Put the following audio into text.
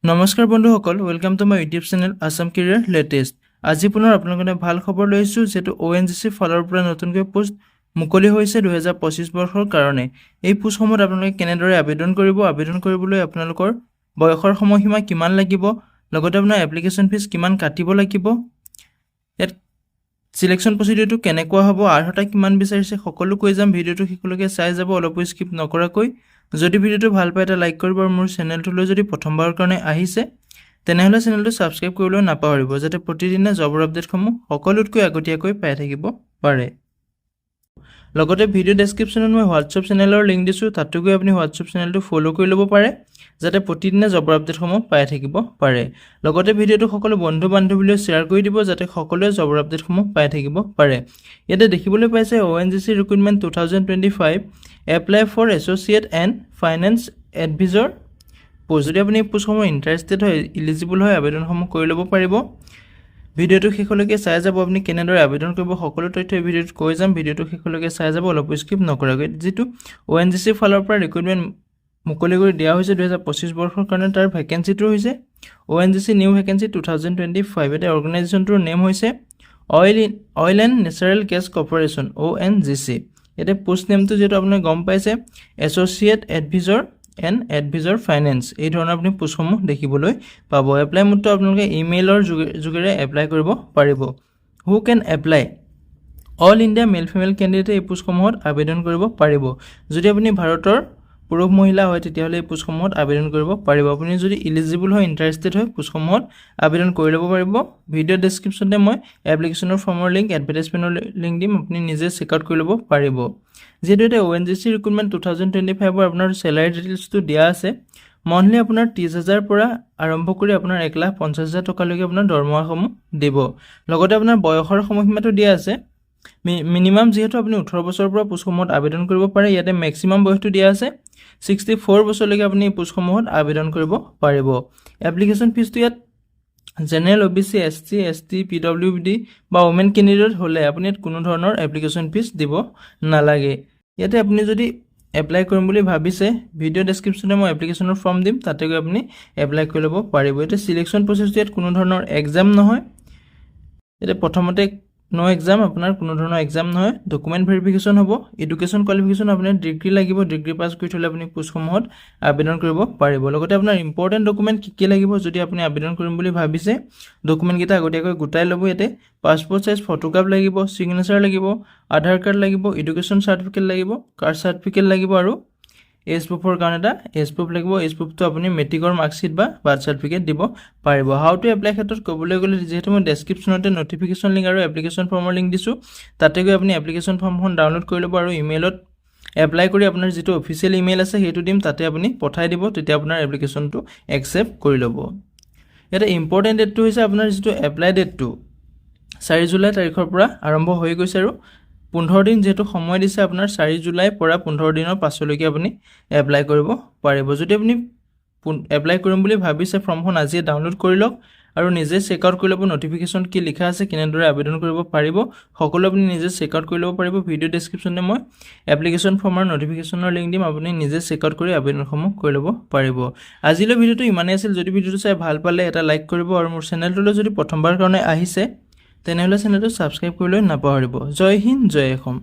নমস্কাৰ বন্ধুসকল, welcome to my YouTube channel Assam career latest. আজি পুনৰ আপোনালোকে ভাল খবৰ লৈছোঁ, যেটো ONGC ফালৰ পৰা নতুনকৈ পোষ্ট মুকলি হৈছে 2025 বৰ্ষৰ কাৰণে। এই পোষ্টসমূহত আপোনালোকে কেনেদৰে আবেদন কৰিব, আবেদন কৰিবলৈ আপোনালোকৰ বয়সৰ সময়সীমা কিমান লাগিব, লগতে আপোনাৰ এপ্লিকেশ্যন ফিজ কিমান কাটিব লাগিব, ইয়াত সিলেকশ্যন প্ৰচিডিউৰটো কেনেকুৱা হ'ব, আৰ্হতা কিমান বিচাৰিছে, সকলো কৈ যাম। ভিডিঅ'টো শেষলৈকে চাই যাব, অলপো স্কিপ নকৰাকৈ। যদি ভিডিঅ'টো ভাল পায় এটা লাইক কৰিব, আৰু মোৰ চেনেলটোলৈ যদি প্ৰথমবাৰৰ কাৰণে আহিছে তেনেহ'লে চেনেলটো ছাবস্ক্ৰাইব কৰিবলৈ নাপাহৰিব, যাতে প্ৰতিদিনে জবৰ আপডেটসমূহ সকলোতকৈ আগতীয়াকৈ পাই থাকিব পাৰে। লগতে ভিডিঅ' ডেছক্ৰিপশ্যনত মই হোৱাটছআপ চেনেলৰ লিংক দিছোঁ, তাতো গৈ আপুনি হোৱাটছআপ চেনেলটো ফ'ল' কৰি ল'ব পাৰে, যাতে প্ৰতিদিনে জবৰ আপডেটসমূহ পাই থাকিব পাৰে। লগতে ভিডিঅ'টো সকলো বন্ধু বান্ধৱীলৈ শ্বেয়াৰ কৰি দিব, যাতে সকলোৱে জবৰ আপডেটসমূহ পাই থাকিব পাৰে। ইয়াতে দেখিবলৈ পাইছে ONGC recruitment 2025 apply for associate and finance advisor post. যদি আপুনি পোষ্টসমূহ ইণ্টাৰেষ্টেড হয়, ইলিজিবল হয়, আবেদনসমূহ কৰি ল'ব পাৰিব। ভিডিঅ'টো শেষলৈকে চাই যাব, আপুনি কেনেদৰে আবেদন কৰিব সকলো তথ্য এই ভিডিঅ'ত কৈ যাম। ভিডিঅ'টো শেষলৈকে চাই যাব, অলপ স্কিপ নকৰাকৈ। যিটো ONGC ফালৰ পৰা ৰিক্ৰুইটমেণ্ট মুকলি কৰি দিয়া হৈছে 2025 বৰ্ষৰ কাৰণে, তাৰ ভেকেঞ্চিটো হৈছে ONGC নিউ ভেকেঞ্চি 2025। এতিয়া অৰ্গেনাইজেশ্যনটোৰ নেম হৈছে oil and natural gas corporation ONGC। এতিয়া পোষ্ট নেমটো যিহেতু আপুনি গম পাইছে, এছ'চিয়েট এডভিজৰ এণ্ড এডভিজৰ ফাইনেন্স, এই ধৰণৰ আপুনি পোষ্টসমূহ দেখিবলৈ পাব। এপ্লাই মোডটো আপোনালোকে ইমেইলৰ যোগেৰে এপ্লাই কৰিব পাৰিব। Who can apply? All India male female কেণ্ডিডেটে এই পোষ্টসমূহত আবেদন কৰিব পাৰিব। যদি আপুনি ভাৰতৰ পুৰুষ মহিলা হয়, তেতিয়াহ'লে এই পোষ্টসমূহত আবেদন কৰিব পাৰিব। আপুনি যদি ইলিজিবল হয়, ইণ্টাৰেষ্টেড হয়, পোষ্টসমূহত আবেদন কৰি ল'ব পাৰিব। ভিডিঅ' ডেছক্ৰিপশ্যনতে মই এপ্লিকেশ্যনৰ ফৰ্মৰ লিংক, এডভাৰটাইজমেণ্টৰ লিংক দিম, আপুনি নিজে চেক আউট কৰি ল'ব পাৰিব। যিহেতু এতিয়া ONGC ৰিক্ৰুইটমেণ্ট 2025ৰ আপোনাৰ চেলাৰী ডিটেইলছটো দিয়া আছে। মন্থলি আপোনাৰ 30,000 পৰা আৰম্ভ কৰি আপোনাৰ 1,50,000 টকালৈকে আপোনাৰ দৰমহাসমূহ দিব। লগতে আপোনাৰ বয়সৰ সময়সীমাটো দিয়া আছে। মিনিমাম যিহেতু আপুনি 18 বছৰৰ পৰা পোষ্টসমূহত আবেদন কৰিব পাৰে, ইয়াতে মেক্সিমাম বয়সটো দিয়া আছে 64 বছৰলৈকে আপুনি এই পোষ্টসমূহত আবেদন কৰিব পাৰিব। এপ্লিকেশ্যন ফিজটো ইয়াত general OBC SC ST PWD বা ওমেন কেণ্ডিডেট হ'লে আপুনি ইয়াত কোনো ধৰণৰ এপ্লিকেশ্যন ফিজ দিব নালাগে। ইয়াতে আপুনি যদি এপ্লাই কৰিম বুলি ভাবিছে, ভিডিঅ' ডেছক্ৰিপশ্যনে মই এপ্লিকেশ্যনৰ ফৰ্ম দিম, তাতে গৈ আপুনি এপ্লাই কৰি ল'ব পাৰিব। এতিয়া চিলেকশ্যন প্ৰচেছটো ইয়াত কোনো ধৰণৰ এক্সাম নহয়। এতিয়া প্ৰথমতে নো এক্সাম, আপোনাৰ কোনো ধৰণৰ এক্সাম নহয়। ডকুমেণ্ট ভেৰিফিকেশ্যন হ'ব। এডুকেশ্যন কোৱালিফিকেশ্যন আপোনাৰ ডিগ্ৰী লাগিব, ডিগ্ৰী পাছ কৰি থ'লে আপুনি পোষ্টসমূহত আবেদন কৰিব পাৰিব। লগতে আপোনাৰ ইম্পৰ্টেণ্ট ডকুমেণ্ট কি লাগিব, যদি আপুনি আবেদন কৰিম বুলি ভাবিছে, ডকুমেণ্টকেইটা আগতীয়াকৈ গোটাই ল'ব। ইয়াতে পাছপৰ্ট চাইজ ফটোগ্ৰাফ লাগিব, ছিগনেচাৰ লাগিব, আধাৰ কাৰ্ড লাগিব, এডুকেশ্যন চাৰ্টিফিকেট লাগিব, কাষ্ট চাৰ্টিফিকেট লাগিব, আৰু এজ প্ৰুফৰ কাৰণে এটা এজ প্ৰুফ লাগিব। এজ প্ৰুফটো আপুনি মেট্ৰিকৰ মাৰ্কশ্বিট বা বাৰ্থ চাৰ্টিফিকেট দিব পাৰিব। হাউ টু এপ্লাই ক্ষেত্ৰত ক'বলৈ গ'লে, যিহেতু মই ডেছক্ৰিপশ্যনতে নটিফিকেশ্যন লিংক আৰু এপ্লিকেশ্যন ফৰ্মৰ লিংক দিছোঁ, তাতে গৈ আপুনি এপ্লিকেশ্যন ফৰ্মখন ডাউনলোড কৰি ল'ব, আৰু ইমেইলত এপ্লাই কৰি আপোনাৰ যিটো অফিচিয়েল ইমেইল আছে সেইটো দিম, তাতে আপুনি পঠাই দিব, তেতিয়া আপোনাৰ এপ্লিকেশ্যনটো একচেপ্ট কৰি ল'ব। ইয়াতে ইম্পৰ্টেণ্ট ডেটটো হৈছে আপোনাৰ যিটো এপ্লাই ডেটটো 4 জুলাই তাৰিখৰ পৰা আৰম্ভ হৈ গৈছে, আৰু 15 দিন যিহেতু সময় দিছে আপোনাৰ, 4 জুলাইৰ পৰা 15 দিনৰ পাছলৈকে আপুনি এপ্লাই কৰিব পাৰিব। যদি আপুনি এপ্লাই কৰিম বুলি ভাবিছে, ফৰ্মখন আজিয়ে ডাউনলোড কৰি লওক আৰু নিজে চেক আউট কৰি ল'ব। নটিফিকেশ্যন কি লিখা আছে, কেনেদৰে আবেদন কৰিব পাৰিব, সকলো আপুনি নিজে চেক আউট কৰি ল'ব পাৰিব। ভিডিঅ' ডেছক্ৰিপশ্যনে মই এপ্লিকেশ্যন ফৰ্মৰ নটিফিকেশ্যনৰ লিংক দিম, আপুনি নিজে চেক আউট কৰি আবেদনসমূহ কৰি ল'ব পাৰিব। আজিলৈ ভিডিঅ'টো ইমানেই আছিল। যদি ভিডিঅ'টো চাই ভাল পালে এটা লাইক কৰিব, আৰু মোৰ চেনেলটোলৈ যদি প্ৰথমবাৰ কাৰণে আহিছে, তেনেহ'লে চেনেলটো ছাবস্ক্ৰাইব কৰিবলৈ নাপাহৰিব। জয় হিন্দ, জয় অসম।